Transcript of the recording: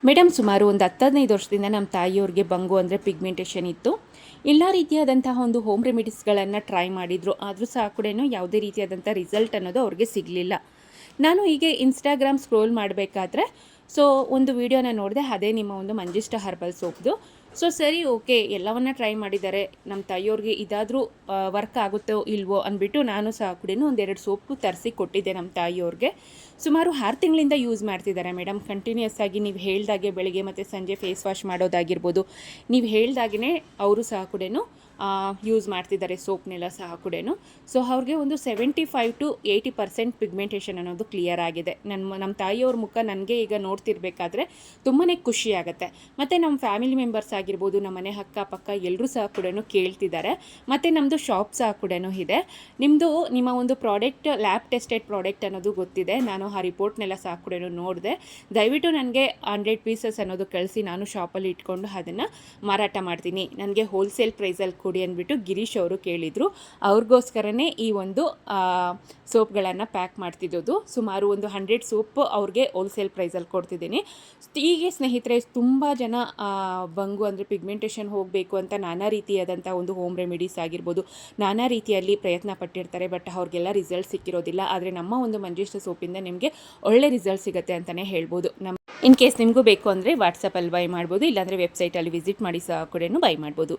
Madam ಸುಮಾರು ಒಂದು 10-15 ವರ್ಷದಿಂದ ನಮ್ಮ ತಾಯಿಯವ್ರಿಗೆ ಬಂಗು ಅಂದರೆ ಪಿಗ್ಮೆಂಟೇಷನ್ ಇತ್ತು. ಎಲ್ಲ ರೀತಿಯಾದಂತಹ ಒಂದು ಹೋಮ್ ರೆಮಿಡೀಸ್ಗಳನ್ನು ಟ್ರೈ ಮಾಡಿದರು. ಆದರೂ ಸಹ ಕೂಡ ಯಾವುದೇ ರೀತಿಯಾದಂಥ ರಿಸಲ್ಟ್ ಅನ್ನೋದು ಅವ್ರಿಗೆ ಸಿಗಲಿಲ್ಲ. ನಾನು ಹೀಗೆ ಇನ್ಸ್ಟಾಗ್ರಾಮ್ ಸ್ಕ್ರೋಲ್ ಮಾಡಬೇಕಾದ್ರೆ ಒಂದು ವಿಡಿಯೋನ ನೋಡಿದೆ. ಅದೇ ನಿಮ್ಮ ಒಂದು ಮಂಜಿಷ್ಟ ಹರ್ಬಲ್ ಸೋಪ್ದು. ಸರಿ ಓಕೆ, ಎಲ್ಲವನ್ನ ಟ್ರೈ ಮಾಡಿದ್ದಾರೆ. ನಮ್ಮ ತಾಯಿಯವ್ರಿಗೆ ಇದಾದರೂ ವರ್ಕ್ ಆಗುತ್ತೋ ಇಲ್ವೋ ಅಂದ್ಬಿಟ್ಟು ನಾನು ಸಹ ಕೂಡ ಒಂದೆರಡು ಸೋಪು ತರಿಸಿ ಕೊಟ್ಟಿದ್ದೆ ನಮ್ಮ ತಾಯಿಯವ್ರಿಗೆ. ಸುಮಾರು 6 ತಿಂಗಳಿಂದ ಯೂಸ್ ಮಾಡ್ತಿದ್ದಾರೆ ಮೇಡಮ್. ಕಂಟಿನ್ಯೂಸ್ ಆಗಿ ನೀವು ಹೇಳ್ದಾಗೆ ಬೆಳಗ್ಗೆ ಮತ್ತು ಸಂಜೆ ಫೇಸ್ ವಾಶ್ ಮಾಡೋದಾಗಿರ್ಬೋದು, ನೀವು ಹೇಳ್ದಾಗೆ ಅವರು ಸಹ ಕೂಡ ಯೂಸ್ ಮಾಡ್ತಿದ್ದಾರೆ ಸೋಪ್ನೆಲ್ಲ ಸಹ ಕೂಡ. ಅವ್ರಿಗೆ ಒಂದು 75-80% ಪಿಗ್ಮೆಂಟೇಷನ್ ಅನ್ನೋದು ಕ್ಲಿಯರ್ ಆಗಿದೆ. ನಮ್ಮ ತಾಯಿಯವ್ರ ಮುಖ ನನಗೆ ಈಗ ನೋಡ್ತಿರ್ಬೇಕಾದ್ರೆ ತುಂಬಾ ಖುಷಿಯಾಗುತ್ತೆ. ಮತ್ತು ನಮ್ಮ ಫ್ಯಾಮಿಲಿ ಮೆಂಬರ್ಸ್ ಆಗಿರ್ಬೋದು, ನಮ್ಮ ಮನೆ ಅಕ್ಕಪಕ್ಕ ಎಲ್ಲರೂ ಸಹ ಕೂಡ ಕೇಳ್ತಿದ್ದಾರೆ. ಮತ್ತು ನಮ್ಮದು ಶಾಪ್ ಸಹ ಕೂಡ ಇದೆ. ನಿಮ್ಮ ಒಂದು ಪ್ರಾಡಕ್ಟ್ ಲ್ಯಾಬ್ ಟೆಸ್ಟೆಡ್ ಪ್ರಾಡಕ್ಟ್ ಅನ್ನೋದು ಗೊತ್ತಿದೆ. ನಾನು ಆ ರಿಪೋರ್ಟ್ನೆಲ್ಲ ಸಹ ಕೂಡ ನೋಡಿದೆ. ದಯವಿಟ್ಟು ನನಗೆ 100 ಪೀಸಸ್ ಅನ್ನೋದು ಕಳಿಸಿ, ನಾನು ಶಾಪಲ್ಲಿ ಇಟ್ಕೊಂಡು ಅದನ್ನು ಮಾರಾಟ ಮಾಡ್ತೀನಿ. ನನಗೆ ಹೋಲ್ಸೇಲ್ ಪ್ರೈಸಲ್ಲಿ ಕೊಡಿ ಅಂದ್ಬಿಟ್ಟು ಗಿರೀಶ್ ಅವರು ಕೇಳಿದರು. ಅವ್ರಿಗೋಸ್ಕರನೇ ಈ ಒಂದು ಸೋಪ್ಗಳನ್ನು ಪ್ಯಾಕ್ ಮಾಡ್ತಿದ್ದೋದು. ಸುಮಾರು ಒಂದು 100 ಸೋಪ್ ಅವ್ರಿಗೆ ಹೋಲ್ಸೇಲ್ ಪ್ರೈಸಲ್ಲಿ ಕೊಡ್ತಿದ್ದೀನಿ. ಹೀಗೆ ಸ್ನೇಹಿತರೆ, ತುಂಬ ಜನ ಬಂಗು ಅಂದರೆ ಪಿಗ್ಮೆಂಟೇಷನ್ ಹೋಗಬೇಕು ಅಂತ ನಾನಾ ರೀತಿಯಾದಂಥ ಒಂದು ಹೋಮ್ ರೆಮಿಡೀಸ್ ಆಗಿರ್ಬೋದು, ನಾನಾ ರೀತಿಯಲ್ಲಿ ಪ್ರಯತ್ನ ಪಟ್ಟಿರ್ತಾರೆ. ಬಟ್ ಅವ್ರಿಗೆಲ್ಲ ರಿಸಲ್ಟ್ ಸಿಕ್ಕಿರೋದಿಲ್ಲ. ಆದರೆ ನಮ್ಮ ಒಂದು ಮಂಜಿಷ್ಟ ಸೋಪಿಂದ ನಿಮಗೆ ಒಳ್ಳೆ ರಿಸಲ್ಟ್ ಸಿಗುತ್ತೆ ಅಂತಲೇ ಹೇಳ್ಬೋದು. ಇನ್ ಕೇಸ್ ನಿಮಗೂ ಬೇಕು ಅಂದರೆ ವಾಟ್ಸಪ್ಪಲ್ಲಿ ಬೈ ಮಾಡ್ಬೋದು, ಇಲ್ಲಾಂದರೆ ವೆಬ್ಸೈಟಲ್ಲಿ ವಿಸಿಟ್ ಮಾಡಿ ಸಹ ಕೂಡ ಬೈ ಮಾಡ್ಬೋದು.